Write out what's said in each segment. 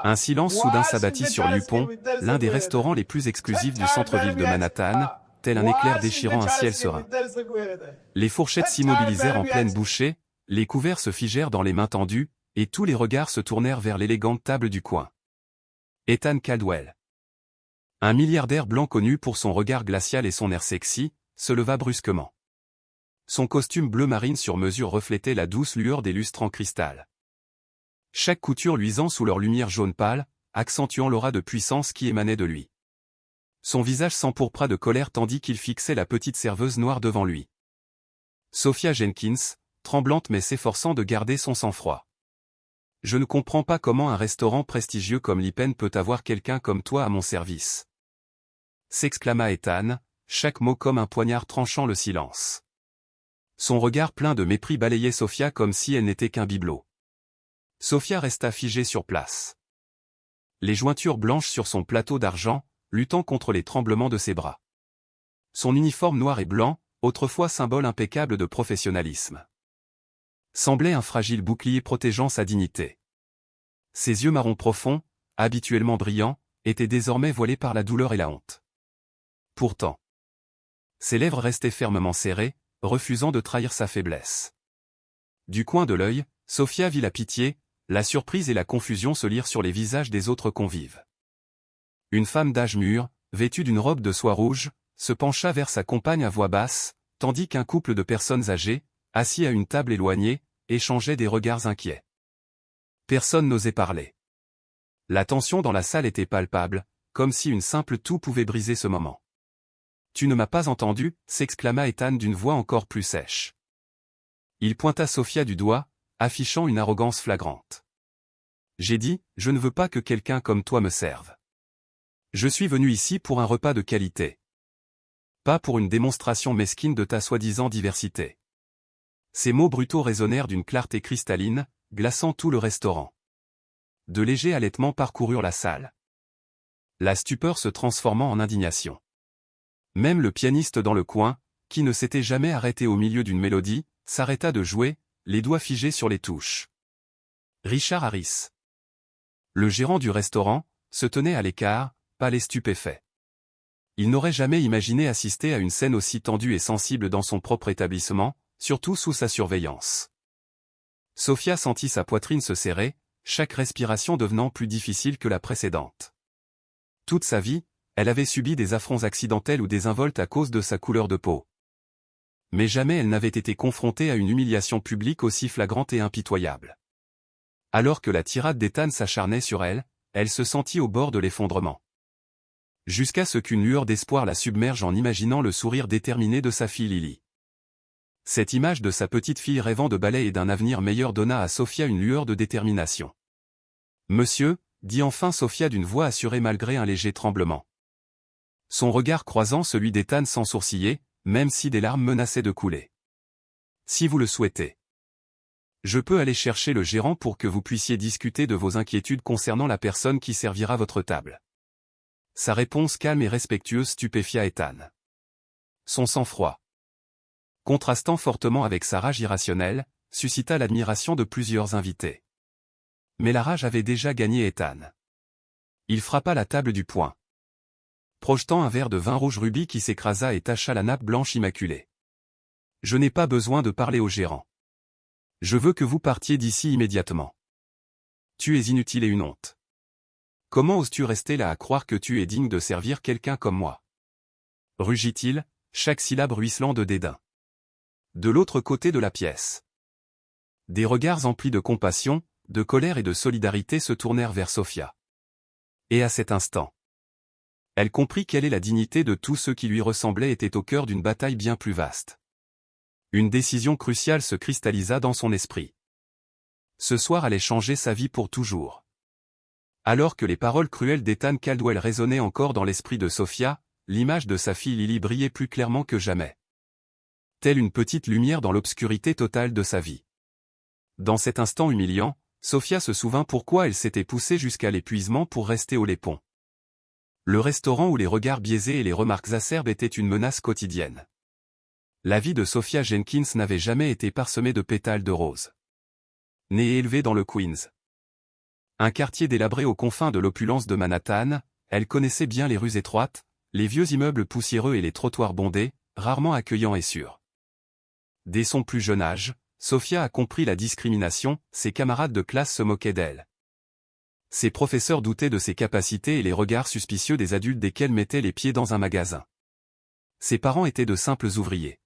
Un silence soudain s'abattit sur Lupon, l'un des restaurants les plus exclusifs du centre-ville de Manhattan, tel un éclair déchirant un ciel serein. Les fourchettes s'immobilisèrent en pleine bouchée, les couverts se figèrent dans les mains tendues, et tous les regards se tournèrent vers l'élégante table du coin. Ethan Caldwell, un milliardaire blanc connu pour son regard glacial et son air sexy, se leva brusquement. Son costume bleu marine sur mesure reflétait la douce lueur des lustres en cristal. Chaque couture luisant sous leur lumière jaune pâle, accentuant l'aura de puissance qui émanait de lui. Son visage s'empourpra de colère tandis qu'il fixait la petite serveuse noire devant lui. Sophia Jenkins, tremblante mais s'efforçant de garder son sang-froid. « Je ne comprends pas comment un restaurant prestigieux comme l'Ipen peut avoir quelqu'un comme toi à mon service. » s'exclama Ethan, chaque mot comme un poignard tranchant le silence. Son regard plein de mépris balayait Sophia comme si elle n'était qu'un bibelot. Sophia resta figée sur place. Les jointures blanches sur son plateau d'argent, luttant contre les tremblements de ses bras. Son uniforme noir et blanc, autrefois symbole impeccable de professionnalisme, semblait un fragile bouclier protégeant sa dignité. Ses yeux marron profonds, habituellement brillants, étaient désormais voilés par la douleur et la honte. Pourtant, ses lèvres restaient fermement serrées, refusant de trahir sa faiblesse. Du coin de l'œil, Sophia vit la pitié, la surprise et la confusion se lire sur les visages des autres convives. Une femme d'âge mûr, vêtue d'une robe de soie rouge, se pencha vers sa compagne à voix basse, tandis qu'un couple de personnes âgées, assis à une table éloignée, échangeaient des regards inquiets. Personne n'osait parler. La tension dans la salle était palpable, comme si une simple toux pouvait briser ce moment. « Tu ne m'as pas entendu » s'exclama Ethan d'une voix encore plus sèche. Il pointa Sophia du doigt, affichant une arrogance flagrante. « J'ai dit, je ne veux pas que quelqu'un comme toi me serve. Je suis venu ici pour un repas de qualité. Pas pour une démonstration mesquine de ta soi-disant diversité. » Ces mots brutaux résonnèrent d'une clarté cristalline, glaçant tout le restaurant. De légers halètements parcoururent la salle. La stupeur se transformant en indignation. Même le pianiste dans le coin, qui ne s'était jamais arrêté au milieu d'une mélodie, s'arrêta de jouer, les doigts figés sur les touches. Richard Harris, le gérant du restaurant, se tenait à l'écart, pâle et stupéfait. Il n'aurait jamais imaginé assister à une scène aussi tendue et sensible dans son propre établissement, surtout sous sa surveillance. Sophia sentit sa poitrine se serrer, chaque respiration devenant plus difficile que la précédente. Toute sa vie, elle avait subi des affronts accidentels ou désinvoltes à cause de sa couleur de peau. Mais jamais elle n'avait été confrontée à une humiliation publique aussi flagrante et impitoyable. Alors que la tirade d'Ethan s'acharnait sur elle, elle se sentit au bord de l'effondrement. Jusqu'à ce qu'une lueur d'espoir la submerge en imaginant le sourire déterminé de sa fille Lily. Cette image de sa petite fille rêvant de ballet et d'un avenir meilleur donna à Sophia une lueur de détermination. « Monsieur » dit enfin Sophia d'une voix assurée malgré un léger tremblement. Son regard croisant celui d'Ethan sans sourciller, même si des larmes menaçaient de couler. « Si vous le souhaitez. Je peux aller chercher le gérant pour que vous puissiez discuter de vos inquiétudes concernant la personne qui servira votre table. » Sa réponse calme et respectueuse stupéfia Ethan. Son sang-froid, contrastant fortement avec sa rage irrationnelle, suscita l'admiration de plusieurs invités. Mais la rage avait déjà gagné Ethan. Il frappa la table du poing, projetant un verre de vin rouge rubis qui s'écrasa et tacha la nappe blanche immaculée. « Je n'ai pas besoin de parler au gérant. Je veux que vous partiez d'ici immédiatement. Tu es inutile et une honte. Comment oses-tu rester là à croire que tu es digne de servir quelqu'un comme moi » rugit-il, chaque syllabe ruisselant de dédain. De l'autre côté de la pièce, des regards emplis de compassion, de colère et de solidarité se tournèrent vers Sophia. Et à cet instant, elle comprit quelle est la dignité de tous ceux qui lui ressemblaient était au cœur d'une bataille bien plus vaste. Une décision cruciale se cristallisa dans son esprit. Ce soir allait changer sa vie pour toujours. Alors que les paroles cruelles d'Ethan Caldwell résonnaient encore dans l'esprit de Sophia, l'image de sa fille Lily brillait plus clairement que jamais. Telle une petite lumière dans l'obscurité totale de sa vie. Dans cet instant humiliant, Sophia se souvint pourquoi elle s'était poussée jusqu'à l'épuisement pour rester au Lépon. Le restaurant où les regards biaisés et les remarques acerbes étaient une menace quotidienne. La vie de Sophia Jenkins n'avait jamais été parsemée de pétales de rose. Née et élevée dans le Queens, Un quartier délabré aux confins de l'opulence de Manhattan, elle connaissait bien les rues étroites, les vieux immeubles poussiéreux et les trottoirs bondés, rarement accueillants et sûrs. Dès son plus jeune âge, Sophia a compris la discrimination, ses camarades de classe se moquaient d'elle. Ses professeurs doutaient de ses capacités et les regards suspicieux des adultes dès qu'elle mettait les pieds dans un magasin. Ses parents étaient de simples ouvriers,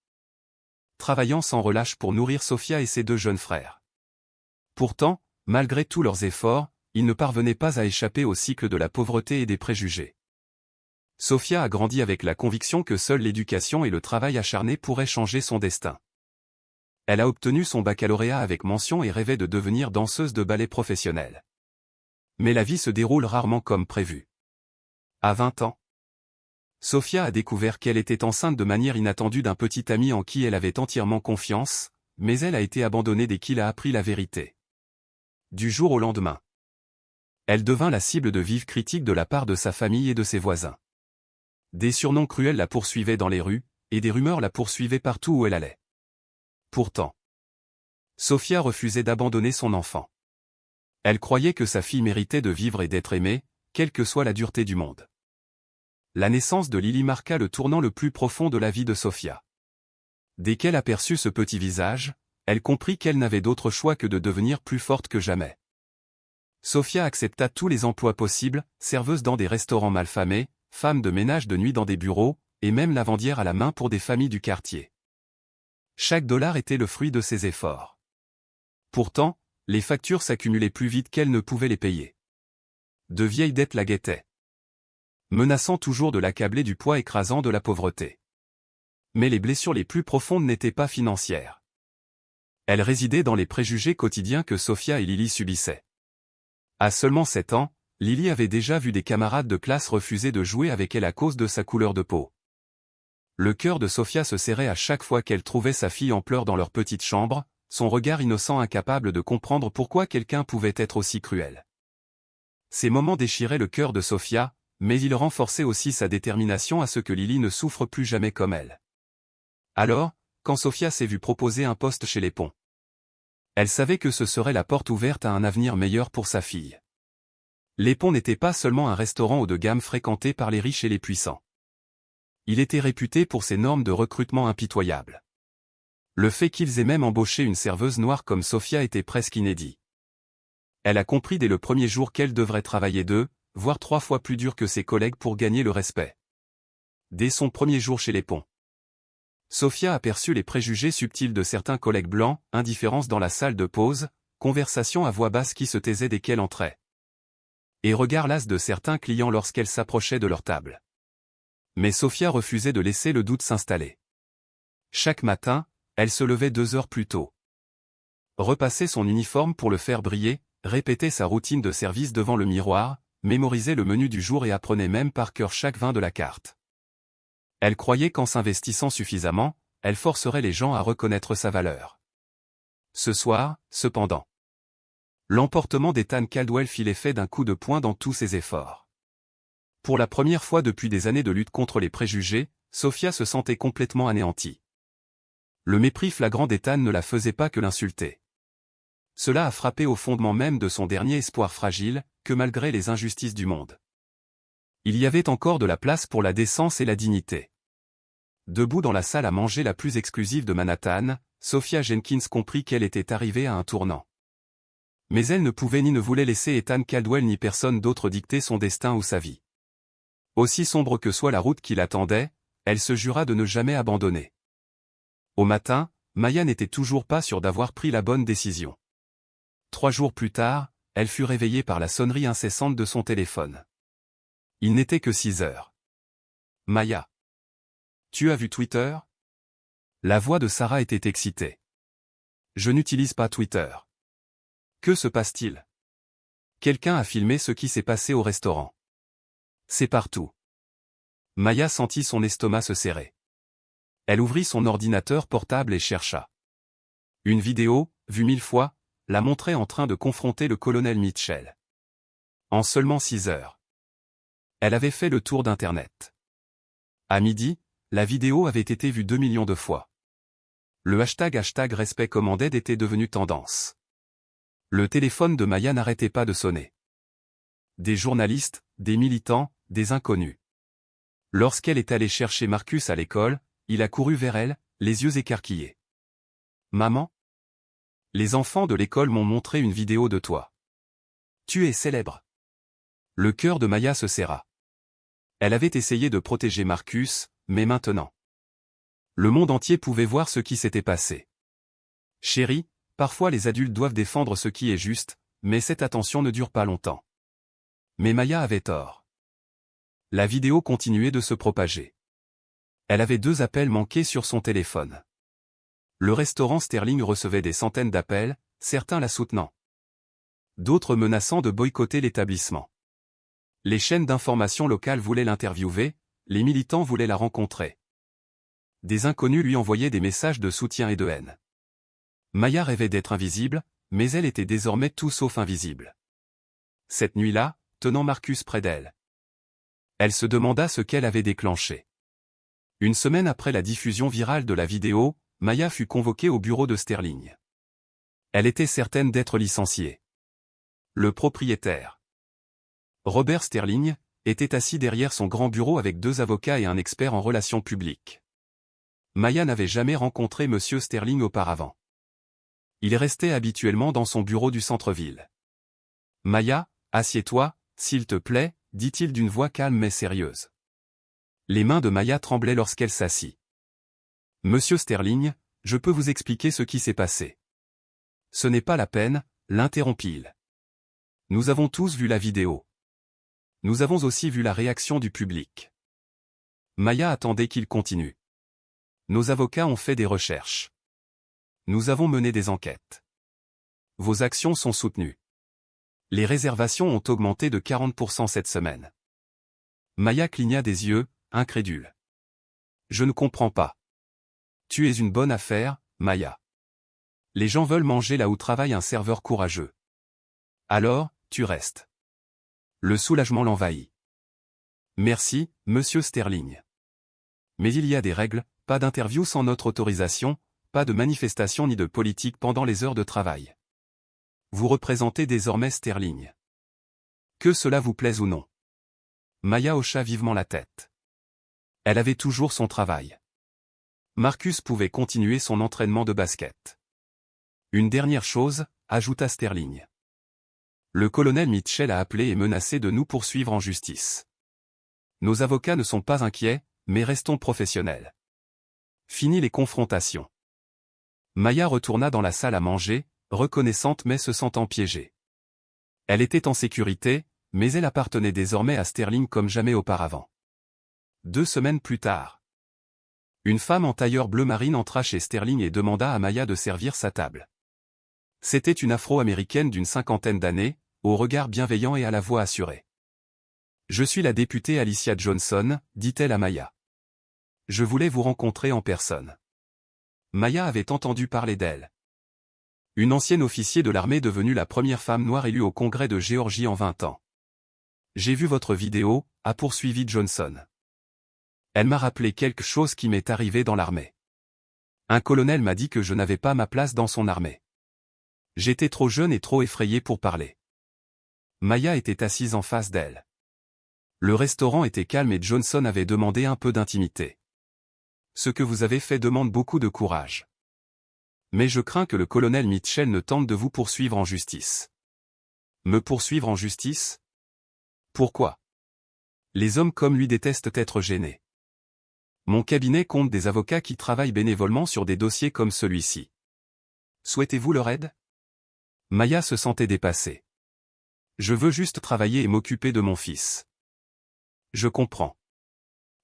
travaillant sans relâche pour nourrir Sophia et ses 2 jeunes frères. Pourtant, malgré tous leurs efforts, ils ne parvenaient pas à échapper au cycle de la pauvreté et des préjugés. Sophia a grandi avec la conviction que seule l'éducation et le travail acharné pourraient changer son destin. Elle a obtenu son baccalauréat avec mention et rêvait de devenir danseuse de ballet professionnelle. Mais la vie se déroule rarement comme prévu. À 20 ans, Sophia a découvert qu'elle était enceinte de manière inattendue d'un petit ami en qui elle avait entièrement confiance, mais elle a été abandonnée dès qu'il a appris la vérité. Du jour au lendemain, elle devint la cible de vives critiques de la part de sa famille et de ses voisins. Des surnoms cruels la poursuivaient dans les rues, et des rumeurs la poursuivaient partout où elle allait. Pourtant, Sophia refusait d'abandonner son enfant. Elle croyait que sa fille méritait de vivre et d'être aimée, quelle que soit la dureté du monde. La naissance de Lily marqua le tournant le plus profond de la vie de Sophia. Dès qu'elle aperçut ce petit visage, elle comprit qu'elle n'avait d'autre choix que de devenir plus forte que jamais. Sophia accepta tous les emplois possibles, serveuse dans des restaurants malfamés, femme de ménage de nuit dans des bureaux, et même lavandière à la main pour des familles du quartier. Chaque dollar était le fruit de ses efforts. Pourtant, les factures s'accumulaient plus vite qu'elle ne pouvait les payer. De vieilles dettes la guettaient, menaçant toujours de l'accabler du poids écrasant de la pauvreté. Mais les blessures les plus profondes n'étaient pas financières. Elles résidaient dans les préjugés quotidiens que Sophia et Lily subissaient. À seulement 7 ans, Lily avait déjà vu des camarades de classe refuser de jouer avec elle à cause de sa couleur de peau. Le cœur de Sophia se serrait à chaque fois qu'elle trouvait sa fille en pleurs dans leur petite chambre, son regard innocent incapable de comprendre pourquoi quelqu'un pouvait être aussi cruel. Ces moments déchiraient le cœur de Sophia, mais ils renforçaient aussi sa détermination à ce que Lily ne souffre plus jamais comme elle. Alors, quand Sophia s'est vue proposer un poste chez les Ponts, elle savait que ce serait la porte ouverte à un avenir meilleur pour sa fille. Les Ponts n'était pas seulement un restaurant haut de gamme fréquenté par les riches et les puissants. Il était réputé pour ses normes de recrutement impitoyables. Le fait qu'ils aient même embauché une serveuse noire comme Sophia était presque inédit. Elle a compris dès le premier jour qu'elle devrait travailler 2, voire 3 fois plus dur que ses collègues pour gagner le respect. Dès son premier jour chez les Ponts, Sophia aperçut les préjugés subtils de certains collègues blancs, indifférence dans la salle de pause, conversation à voix basse qui se taisait dès qu'elle entrait, et regard las de certains clients lorsqu'elle s'approchait de leur table. Mais Sophia refusait de laisser le doute s'installer. Chaque matin, elle se levait 2 heures plus tôt, repassait son uniforme pour le faire briller, répétait sa routine de service devant le miroir, mémorisait le menu du jour et apprenait même par cœur chaque vin de la carte. Elle croyait qu'en s'investissant suffisamment, elle forcerait les gens à reconnaître sa valeur. Ce soir, cependant, l'emportement d'Ethan Caldwell fit l'effet d'un coup de poing dans tous ses efforts. Pour la première fois depuis des années de lutte contre les préjugés, Sophia se sentait complètement anéantie. Le mépris flagrant d'Ethan ne la faisait pas que l'insulter. Cela a frappé au fondement même de son dernier espoir fragile, que malgré les injustices du monde, il y avait encore de la place pour la décence et la dignité. Debout dans la salle à manger la plus exclusive de Manhattan, Sophia Jenkins comprit qu'elle était arrivée à un tournant. Mais elle ne pouvait ni ne voulait laisser Ethan Caldwell ni personne d'autre dicter son destin ou sa vie. Aussi sombre que soit la route qui l'attendait, elle se jura de ne jamais abandonner. Au matin, Maya n'était toujours pas sûre d'avoir pris la bonne décision. 3 jours plus tard, elle fut réveillée par la sonnerie incessante de son téléphone. Il n'était que 6 heures. Maya. Tu as vu Twitter? La voix de Sarah était excitée. Je n'utilise pas Twitter. Que se passe-t-il? Quelqu'un a filmé ce qui s'est passé au restaurant. C'est partout. Maya sentit son estomac se serrer. Elle ouvrit son ordinateur portable et chercha. Une vidéo, vue 1000 fois, la montrait en train de confronter le colonel Mitchell. En seulement 6 heures. Elle avait fait le tour d'Internet. À midi, la vidéo avait été vue 2 millions de fois. Le hashtag #respect commanded était devenu tendance. Le téléphone de Maya n'arrêtait pas de sonner. des journalistes, des militants, des inconnus. Lorsqu'elle est allée chercher Marcus à l'école, il a couru vers elle, les yeux écarquillés. « Maman ? Les enfants de l'école m'ont montré une vidéo de toi. Tu es célèbre. » Le cœur de Maya se serra. Elle avait essayé de protéger Marcus, mais maintenant. Le monde entier pouvait voir ce qui s'était passé. « Chérie, parfois les adultes doivent défendre ce qui est juste, mais cette attention ne dure pas longtemps. » Mais Maya avait tort. La vidéo continuait de se propager. Elle avait 2 appels manqués sur son téléphone. Le restaurant Sterling recevait des centaines d'appels, certains la soutenant. D'autres menaçant de boycotter l'établissement. Les chaînes d'information locales voulaient l'interviewer, les militants voulaient la rencontrer. Des inconnus lui envoyaient des messages de soutien et de haine. Maya rêvait d'être invisible, mais elle était désormais tout sauf invisible. Cette nuit-là, tenant Marcus près d'elle, elle se demanda ce qu'elle avait déclenché. Une semaine après la diffusion virale de la vidéo, Maya fut convoquée au bureau de Sterling. Elle était certaine d'être licenciée. Le propriétaire, Robert Sterling, était assis derrière son grand bureau avec 2 avocats et un expert en relations publiques. Maya n'avait jamais rencontré M. Sterling auparavant. Il restait habituellement dans son bureau du centre-ville. « Maya, assieds-toi, s'il te plaît, » dit-il d'une voix calme mais sérieuse. Les mains de Maya tremblaient lorsqu'elle s'assit. « Monsieur Sterling, je peux vous expliquer ce qui s'est passé. »« Ce n'est pas la peine, » l'interrompit-il. « Nous avons tous vu la vidéo. Nous avons aussi vu la réaction du public. » Maya attendait qu'il continue. « Nos avocats ont fait des recherches. Nous avons mené des enquêtes. Vos actions sont soutenues. Les réservations ont augmenté de 40% cette semaine. » Maya cligna des yeux, incrédule. « Je ne comprends pas. »« Tu es une bonne affaire, Maya. Les gens veulent manger là où travaille un serveur courageux. Alors, tu restes. » Le soulagement l'envahit. « Merci, monsieur Sterling. Mais il y a des règles, pas d'interview sans notre autorisation, pas de manifestation ni de politique pendant les heures de travail. Vous représentez désormais Sterling. Que cela vous plaise ou non. » Maya hocha vivement la tête. Elle avait toujours son travail. Marcus pouvait continuer son entraînement de basket. « Une dernière chose, » ajouta Sterling. « Le colonel Mitchell a appelé et menacé de nous poursuivre en justice. Nos avocats ne sont pas inquiets, mais restons professionnels. Fini les confrontations. » Maya retourna dans la salle à manger, reconnaissante mais se sentant piégée. Elle était en sécurité, mais elle appartenait désormais à Sterling comme jamais auparavant. 2 semaines plus tard, une femme en tailleur bleu marine entra chez Sterling et demanda à Maya de servir sa table. C'était une Afro-américaine d'une 50aine d'années, au regard bienveillant et à la voix assurée. « Je suis la députée Alicia Johnson, » dit-elle à Maya. « Je voulais vous rencontrer en personne. » Maya avait entendu parler d'elle. Une ancienne officier de l'armée devenue la première femme noire élue au Congrès de Géorgie en 20 ans. « J'ai vu votre vidéo », a poursuivi Johnson. « Elle m'a rappelé quelque chose qui m'est arrivé dans l'armée. Un colonel m'a dit que je n'avais pas ma place dans son armée. J'étais trop jeune et trop effrayée pour parler. » Maya était assise en face d'elle. Le restaurant était calme et Johnson avait demandé un peu d'intimité. « Ce que vous avez fait demande beaucoup de courage. Mais je crains que le colonel Mitchell ne tente de vous poursuivre en justice. » Me poursuivre en justice? Pourquoi? Les hommes comme lui détestent être gênés. Mon cabinet compte des avocats qui travaillent bénévolement sur des dossiers comme celui-ci. Souhaitez-vous leur aide? Maya se sentait dépassée. Je veux juste travailler et m'occuper de mon fils. Je comprends.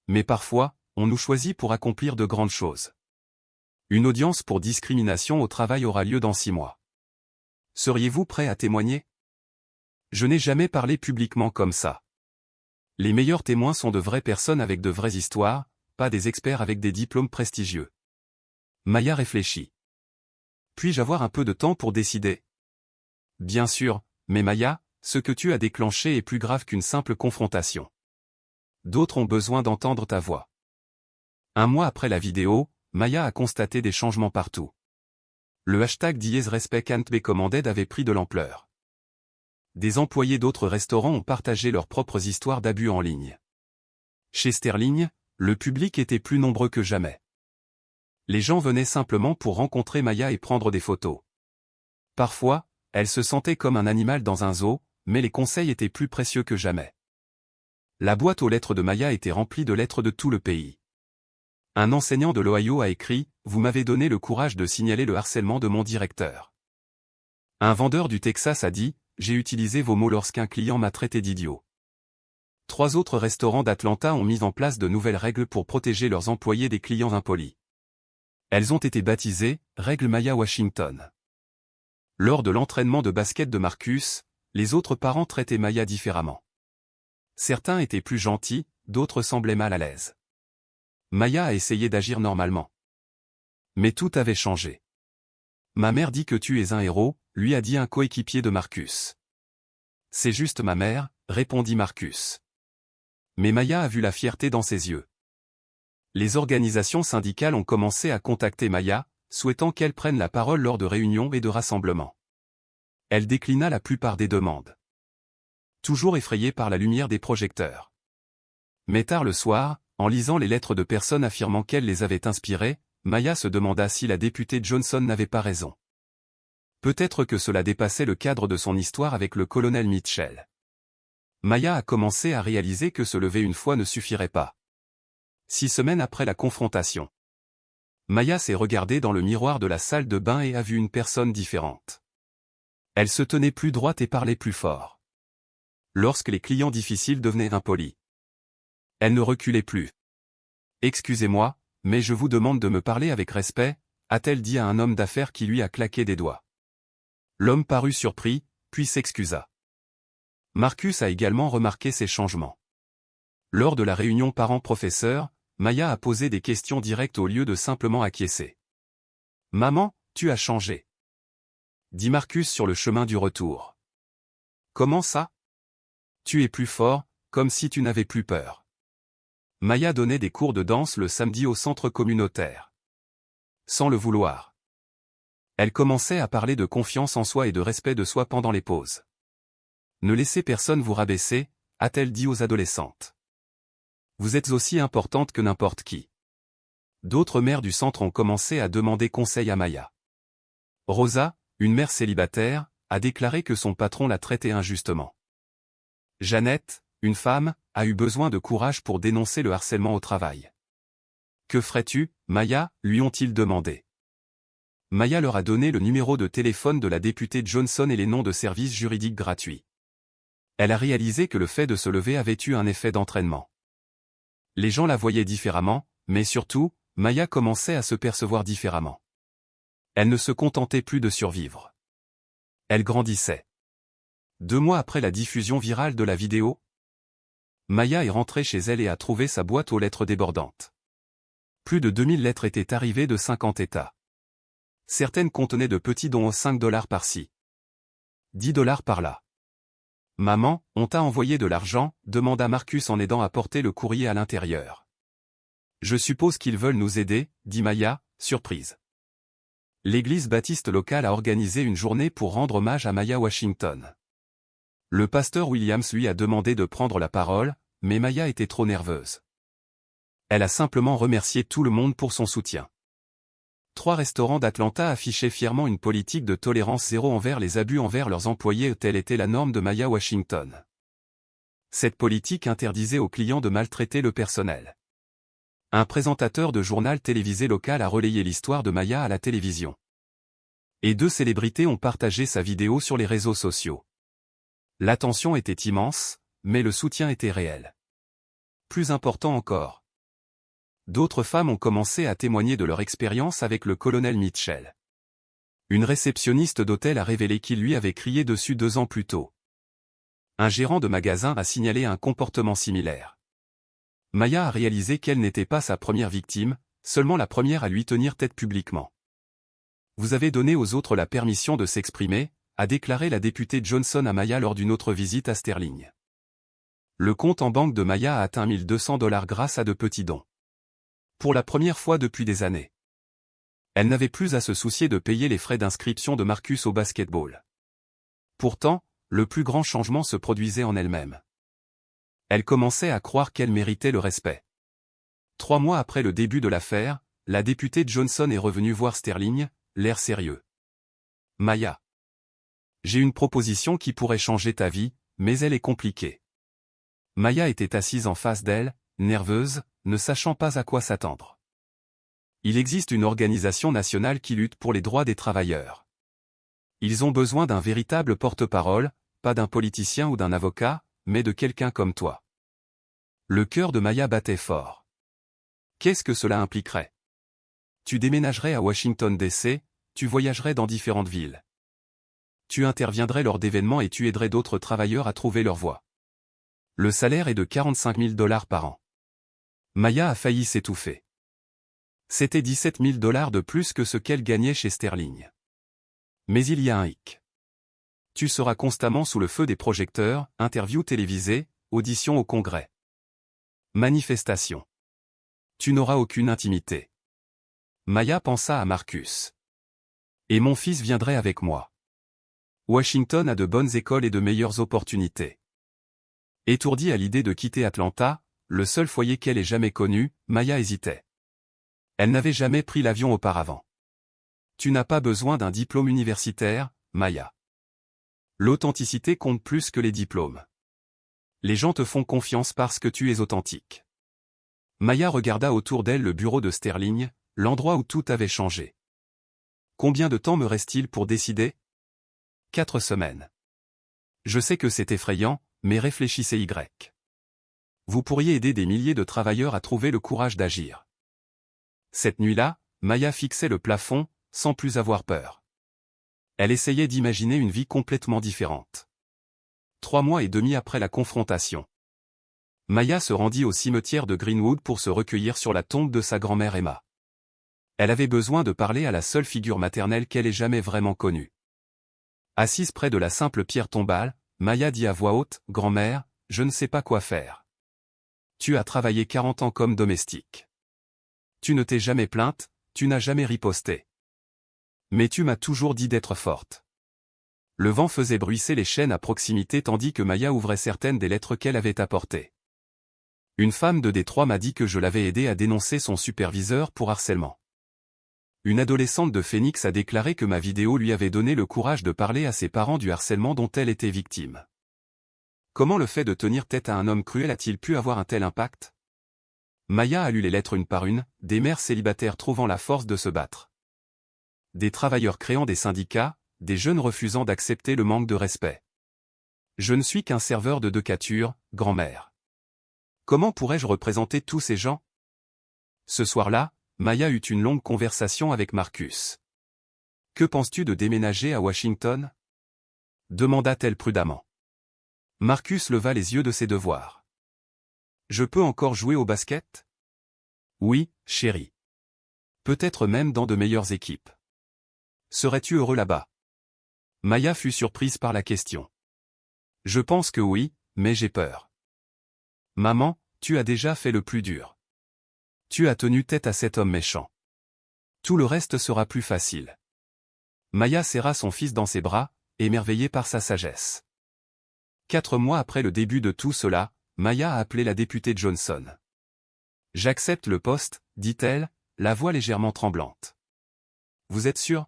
Mais parfois, on nous choisit pour accomplir de grandes choses. Une audience pour discrimination au travail aura lieu dans 6 mois. Seriez-vous prêt à témoigner? Je n'ai jamais parlé publiquement comme ça. Les meilleurs témoins sont de vraies personnes avec de vraies histoires, pas des experts avec des diplômes prestigieux. Maya réfléchit. Puis-je avoir un peu de temps pour décider? Bien sûr, mais Maya, ce que tu as déclenché est plus grave qu'une simple confrontation. D'autres ont besoin d'entendre ta voix. 1 mois après la vidéo, Maya a constaté des changements partout. Le hashtag #DiezRespect avait pris de l'ampleur. des employés d'autres restaurants ont partagé leurs propres histoires d'abus en ligne. Chez Sterling, le public était plus nombreux que jamais. Les gens venaient simplement pour rencontrer Maya et prendre des photos. Parfois, elle se sentait comme un animal dans un zoo, mais les conseils étaient plus précieux que jamais. La boîte aux lettres de Maya était remplie de lettres de tout le pays. Un enseignant de l'Ohio a écrit « Vous m'avez donné le courage de signaler le harcèlement de mon directeur. » Un vendeur du Texas a dit « J'ai utilisé vos mots lorsqu'un client m'a traité d'idiot. » 3 autres restaurants d'Atlanta ont mis en place de nouvelles règles pour protéger leurs employés des clients impolis. Elles ont été baptisées « Règles Maya Washington ». Lors de l'entraînement de basket de Marcus, les autres parents traitaient Maya différemment. Certains étaient plus gentils, d'autres semblaient mal à l'aise. Maya a essayé d'agir normalement. Mais tout avait changé. « Ma mère dit que tu es un héros », lui a dit un coéquipier de Marcus. « C'est juste ma mère », répondit Marcus. Mais Maya a vu la fierté dans ses yeux. Les organisations syndicales ont commencé à contacter Maya, souhaitant qu'elle prenne la parole lors de réunions et de rassemblements. Elle déclina la plupart des demandes. Toujours effrayée par la lumière des projecteurs. Mais tard le soir, en lisant les lettres de personnes affirmant qu'elle les avait inspirées, Maya se demanda si la députée Johnson n'avait pas raison. Peut-être que cela dépassait le cadre de son histoire avec le colonel Mitchell. Maya a commencé à réaliser que se lever une fois ne suffirait pas. 6 semaines après la confrontation, Maya s'est regardée dans le miroir de la salle de bain et a vu une personne différente. Elle se tenait plus droite et parlait plus fort. Lorsque les clients difficiles devenaient impolis, elle ne reculait plus. « Excusez-moi, mais je vous demande de me parler avec respect », a-t-elle dit à un homme d'affaires qui lui a claqué des doigts. L'homme parut surpris, puis s'excusa. Marcus a également remarqué ces changements. Lors de la réunion parents-professeurs, Maya a posé des questions directes au lieu de simplement acquiescer. « Maman, tu as changé », dit Marcus sur le chemin du retour. « Comment ça ? Tu es plus fort, comme si tu n'avais plus peur. » Maya donnait des cours de danse le samedi au centre communautaire. Sans le vouloir. Elle commençait à parler de confiance en soi et de respect de soi pendant les pauses. « Ne laissez personne vous rabaisser », a-t-elle dit aux adolescentes. « Vous êtes aussi importante que n'importe qui. » D'autres mères du centre ont commencé à demander conseil à Maya. Rosa, une mère célibataire, a déclaré que son patron la traitait injustement. Jeannette, une femme, a eu besoin de courage pour dénoncer le harcèlement au travail. « Que ferais-tu, Maya ?» lui ont-ils demandé. Maya leur a donné le numéro de téléphone de la députée Johnson et les noms de services juridiques gratuits. Elle a réalisé que le fait de se lever avait eu un effet d'entraînement. Les gens la voyaient différemment, mais surtout, Maya commençait à se percevoir différemment. Elle ne se contentait plus de survivre. Elle grandissait. 2 mois après la diffusion virale de la vidéo, Maya est rentrée chez elle et a trouvé sa boîte aux lettres débordante. Plus de 2000 lettres étaient arrivées de 50 États. Certaines contenaient de petits dons aux $5 par-ci, $10 par-là. « Maman, on t'a envoyé de l'argent ?» demanda Marcus en aidant à porter le courrier à l'intérieur. « Je suppose qu'ils veulent nous aider » dit Maya, surprise. L'église baptiste locale a organisé une journée pour rendre hommage à Maya Washington. Le pasteur Williams lui a demandé de prendre la parole, mais Maya était trop nerveuse. Elle a simplement remercié tout le monde pour son soutien. 3 restaurants d'Atlanta affichaient fièrement une politique de tolérance zéro envers les abus envers leurs employés, telle était la norme de Maya Washington. Cette politique interdisait aux clients de maltraiter le personnel. Un présentateur de journal télévisé local a relayé l'histoire de Maya à la télévision. Et 2 célébrités ont partagé sa vidéo sur les réseaux sociaux. L'attention était immense, mais le soutien était réel. Plus important encore, d'autres femmes ont commencé à témoigner de leur expérience avec le colonel Mitchell. Une réceptionniste d'hôtel a révélé qu'il lui avait crié dessus 2 ans plus tôt. Un gérant de magasin a signalé un comportement similaire. Maya a réalisé qu'elle n'était pas sa première victime, seulement la première à lui tenir tête publiquement. « Vous avez donné aux autres la permission de s'exprimer », a déclaré la députée Johnson à Maya lors d'une autre visite à Sterling. Le compte en banque de Maya a atteint $1200 grâce à de petits dons. Pour la première fois depuis des années. Elle n'avait plus à se soucier de payer les frais d'inscription de Marcus au basketball. Pourtant, le plus grand changement se produisait en elle-même. Elle commençait à croire qu'elle méritait le respect. 3 mois après le début de l'affaire, la députée Johnson est revenue voir Sterling, l'air sérieux. « Maya. J'ai une proposition qui pourrait changer ta vie, mais elle est compliquée. » Maya était assise en face d'elle, nerveuse, ne sachant pas à quoi s'attendre. Il existe une organisation nationale qui lutte pour les droits des travailleurs. Ils ont besoin d'un véritable porte-parole, pas d'un politicien ou d'un avocat, mais de quelqu'un comme toi. Le cœur de Maya battait fort. Qu'est-ce que cela impliquerait? Tu déménagerais à Washington DC, tu voyagerais dans différentes villes. Tu interviendrais lors d'événements et tu aiderais d'autres travailleurs à trouver leur voie. Le salaire est de 45 000 $ par an. Maya a failli s'étouffer. C'était 17 000 $ de plus que ce qu'elle gagnait chez Sterling. Mais il y a un hic. Tu seras constamment sous le feu des projecteurs, interviews télévisées, auditions au Congrès. Manifestations. Tu n'auras aucune intimité. Maya pensa à Marcus. Et mon fils viendrait avec moi. Washington a de bonnes écoles et de meilleures opportunités. Étourdie à l'idée de quitter Atlanta, le seul foyer qu'elle ait jamais connu, Maya hésitait. Elle n'avait jamais pris l'avion auparavant. Tu n'as pas besoin d'un diplôme universitaire, Maya. L'authenticité compte plus que les diplômes. Les gens te font confiance parce que tu es authentique. Maya regarda autour d'elle le bureau de Sterling, l'endroit où tout avait changé. Combien de temps me reste-t-il pour décider? 4 semaines. Je sais que c'est effrayant, mais réfléchissez Y. Vous pourriez aider des milliers de travailleurs à trouver le courage d'agir. Cette nuit-là, Maya fixait le plafond, sans plus avoir peur. Elle essayait d'imaginer une vie complètement différente. 3 mois et demi après la confrontation. Maya se rendit au cimetière de Greenwood pour se recueillir sur la tombe de sa grand-mère Emma. Elle avait besoin de parler à la seule figure maternelle qu'elle ait jamais vraiment connue. Assise près de la simple pierre tombale, Maya dit à voix haute, « Grand-mère, je ne sais pas quoi faire. Tu as travaillé 40 ans comme domestique. Tu ne t'es jamais plainte, tu n'as jamais riposté. Mais tu m'as toujours dit d'être forte. » Le vent faisait bruisser les chênes à proximité tandis que Maya ouvrait certaines des lettres qu'elle avait apportées. Une femme de Détroit m'a dit que je l'avais aidée à dénoncer son superviseur pour harcèlement. Une adolescente de Phoenix a déclaré que ma vidéo lui avait donné le courage de parler à ses parents du harcèlement dont elle était victime. Comment le fait de tenir tête à un homme cruel a-t-il pu avoir un tel impact? Maya a lu les lettres une par une, des mères célibataires trouvant la force de se battre. Des travailleurs créant des syndicats, des jeunes refusant d'accepter le manque de respect. Je ne suis qu'un serveur de decatur, grand-mère. Comment pourrais-je représenter tous ces gens? Ce soir-là, Maya eut une longue conversation avec Marcus. Que penses-tu de déménager à Washington? Demanda-t-elle prudemment. Marcus leva les yeux de ses devoirs. Je peux encore jouer au basket? Oui, chérie. Peut-être même dans de meilleures équipes. Serais-tu heureux là-bas? Maya fut surprise par la question. Je pense que oui, mais j'ai peur. Maman, tu as déjà fait le plus dur. Tu as tenu tête à cet homme méchant. Tout le reste sera plus facile. Maya serra son fils dans ses bras, émerveillée par sa sagesse. 4 mois après le début de tout cela, Maya a appelé la députée Johnson. J'accepte le poste, dit-elle, la voix légèrement tremblante. Vous êtes sûr?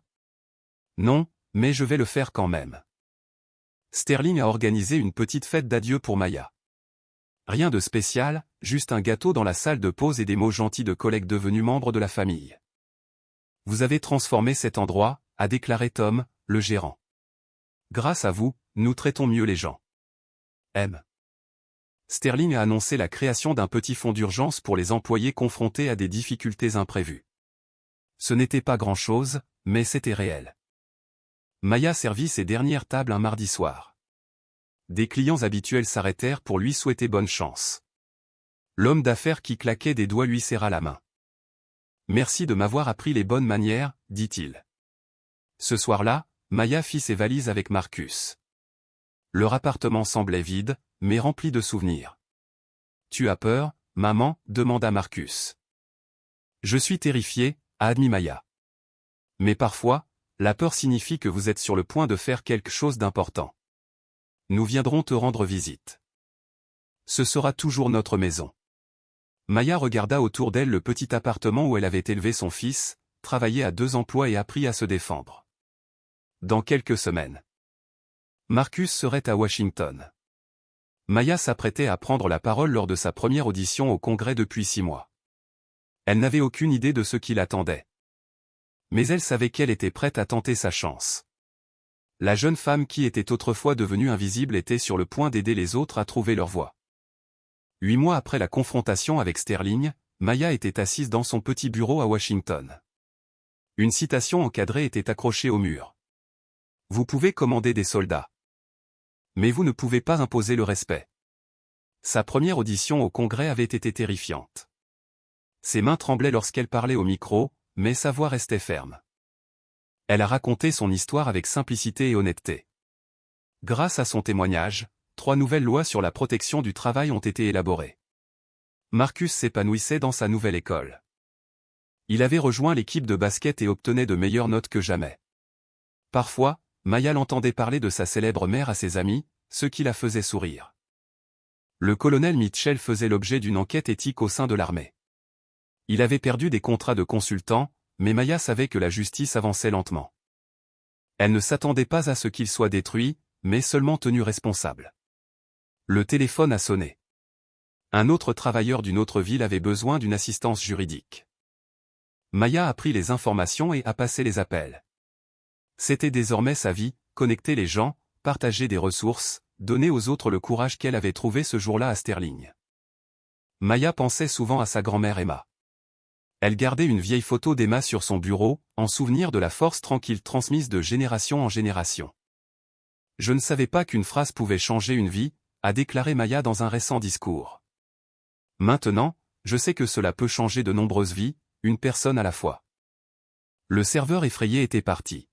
Non, mais je vais le faire quand même. Sterling a organisé une petite fête d'adieu pour Maya. Rien de spécial, juste un gâteau dans la salle de pause et des mots gentils de collègues devenus membres de la famille. Vous avez transformé cet endroit, a déclaré Tom, le gérant. Grâce à vous, nous traitons mieux les gens. M. Sterling a annoncé la création d'un petit fonds d'urgence pour les employés confrontés à des difficultés imprévues. Ce n'était pas grand-chose, mais c'était réel. Maya servit ses dernières tables un mardi soir. Des clients habituels s'arrêtèrent pour lui souhaiter bonne chance. L'homme d'affaires qui claquait des doigts lui serra la main. « Merci de m'avoir appris les bonnes manières, dit-il. » Ce soir-là, Maya fit ses valises avec Marcus. Leur appartement semblait vide, mais rempli de souvenirs. « Tu as peur, maman? Demanda Marcus. « Je suis terrifié, a admis Maya. Mais parfois, la peur signifie que vous êtes sur le point de faire quelque chose d'important. nous viendrons te rendre visite. Ce sera toujours notre maison. Maya regarda autour d'elle le petit appartement où elle avait élevé son fils, travaillé à 2 emplois et appris à se défendre. Dans quelques semaines, Marcus serait à Washington. Maya s'apprêtait à prendre la parole lors de sa première audition au Congrès depuis 6 mois. Elle n'avait aucune idée de ce qui l'attendait. Mais elle savait qu'elle était prête à tenter sa chance. La jeune femme qui était autrefois devenue invisible était sur le point d'aider les autres à trouver leur voie. 8 mois après la confrontation avec Sterling, Maya était assise dans son petit bureau à Washington. Une citation encadrée était accrochée au mur. Vous pouvez commander des soldats. Mais vous ne pouvez pas imposer le respect. Sa première audition au Congrès avait été terrifiante. Ses mains tremblaient lorsqu'elle parlait au micro, mais sa voix restait ferme. Elle a raconté son histoire avec simplicité et honnêteté. Grâce à son témoignage, 3 nouvelles lois sur la protection du travail ont été élaborées. Marcus s'épanouissait dans sa nouvelle école. Il avait rejoint l'équipe de basket et obtenait de meilleures notes que jamais. Parfois, Maya l'entendait parler de sa célèbre mère à ses amis, ce qui la faisait sourire. Le colonel Mitchell faisait l'objet d'une enquête éthique au sein de l'armée. Il avait perdu des contrats de consultant, mais Maya savait que la justice avançait lentement. Elle ne s'attendait pas à ce qu'il soit détruit, mais seulement tenu responsable. Le téléphone a sonné. Un autre travailleur d'une autre ville avait besoin d'une assistance juridique. Maya a pris les informations et a passé les appels. C'était désormais sa vie, connecter les gens, partager des ressources, donner aux autres le courage qu'elle avait trouvé ce jour-là à Sterling. Maya pensait souvent à sa grand-mère Emma. Elle gardait une vieille photo d'Emma sur son bureau, en souvenir de la force tranquille transmise de génération en génération. Je ne savais pas qu'une phrase pouvait changer une vie, a déclaré Maya dans un récent discours. Maintenant, je sais que cela peut changer de nombreuses vies, une personne à la fois. Le serveur effrayé était parti.